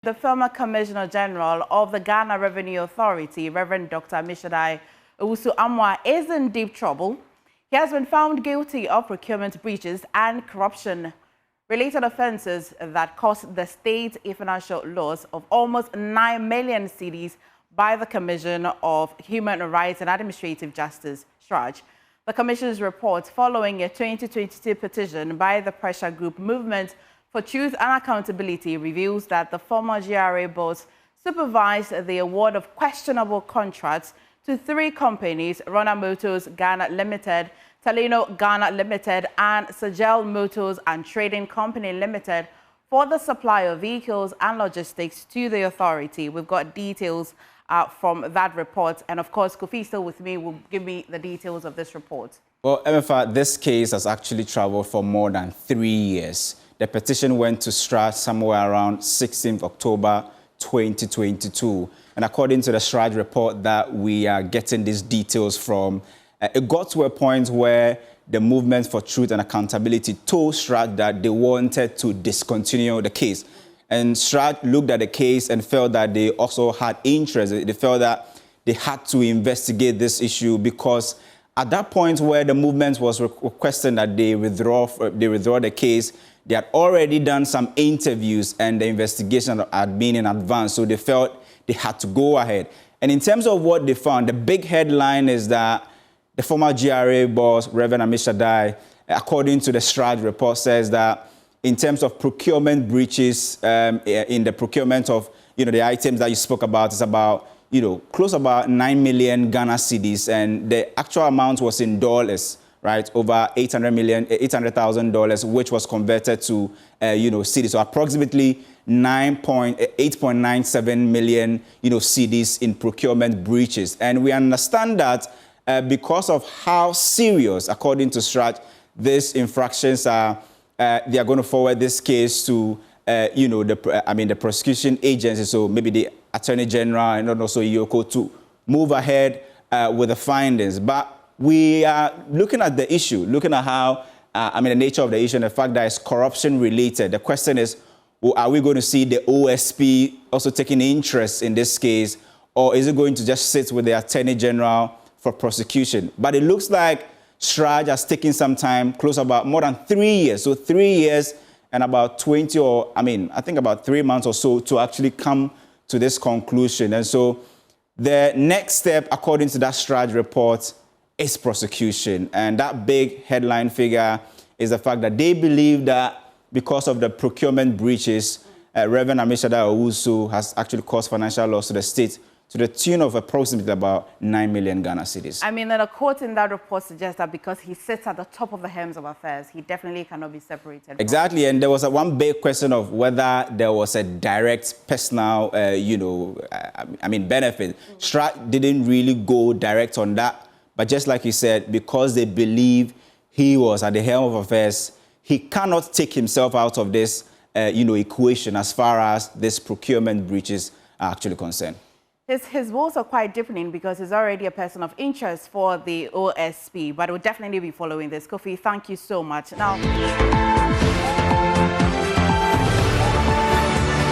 The former Commissioner General of the Ghana Revenue Authority, Rev Dr Ammishaddai, is in deep trouble. He has been found guilty of procurement breaches and corruption-related offences that cost the state a financial loss of almost 9 million cedis by the Commission of Human Rights and Administrative Justice, CHRAJ. The Commission's report, following a 2022 petition by the Pressure Group Movement for Truth and Accountability, reveals that the former GRA boss supervised the award of questionable contracts to 3 companies: Rona Motors Ghana Limited, Talino Ghana Limited, and Sagel Motors and Trading Company Limited, for the supply of vehicles and logistics to the authority. We've got details from that report, and of course, Kofi, still with me, will give me the details of this report. Well, MFA, this case has actually traveled for more than 3 years. The petition went to CHRAJ somewhere around 16th October 2022. And according to the CHRAJ report that we are getting these details from, it got to a point where the Movement for Truth and Accountability told CHRAJ that they wanted to discontinue the case. And CHRAJ looked at the case and felt that they also had interest. They felt that they had to investigate this issue because at that point where the movement was requesting that they withdraw the case, they had already done some interviews and the investigation had been in advance, so they felt they had to go ahead. And in terms of what they found, the big headline is that the former GRA boss, Rev Ammishaddai, according to the CHRAJ report, says that in terms of procurement breaches, in the procurement of the items that you spoke about, is about close about 9 million Ghana cedis, and the actual amount was in dollars, right? Over $800,000, which was converted to cedis, so approximately 8.97 million cedis in procurement breaches. And we understand that because of how serious, according to CHRAJ, these infractions are, they are going to forward this case to the prosecution agency, so maybe the Attorney General and also Yoko, to move ahead with the findings. But we are looking at the issue, looking at how, the nature of the issue and the fact that it's corruption related. The question is, are we going to see the OSP also taking interest in this case, or is it going to just sit with the Attorney General for prosecution? But it looks like CHRAJ has taken some time, close about more than 3 years. So 3 years and about 20 or, I think about 3 months or so to actually come to this conclusion. And so the next step, according to that CHRAJ report, is prosecution. And that big headline figure is the fact that they believe that because of the procurement breaches, Rev Ammishaddai has actually caused financial loss to the state to the tune of approximately about 9 million Ghana cedis. And a quote in that report suggests that because he sits at the top of the hems of affairs, he definitely cannot be separated. Exactly, and there was one big question of whether there was a direct personal, benefit. CHRAJ didn't really go direct on that, but just like he said, because they believe he was at the helm of affairs, he cannot take himself out of this, equation as far as this procurement breaches are actually concerned. His roles are quite different because he's already a person of interest for the OSP, but we'll definitely be following this. Kofi, thank you so much. Now.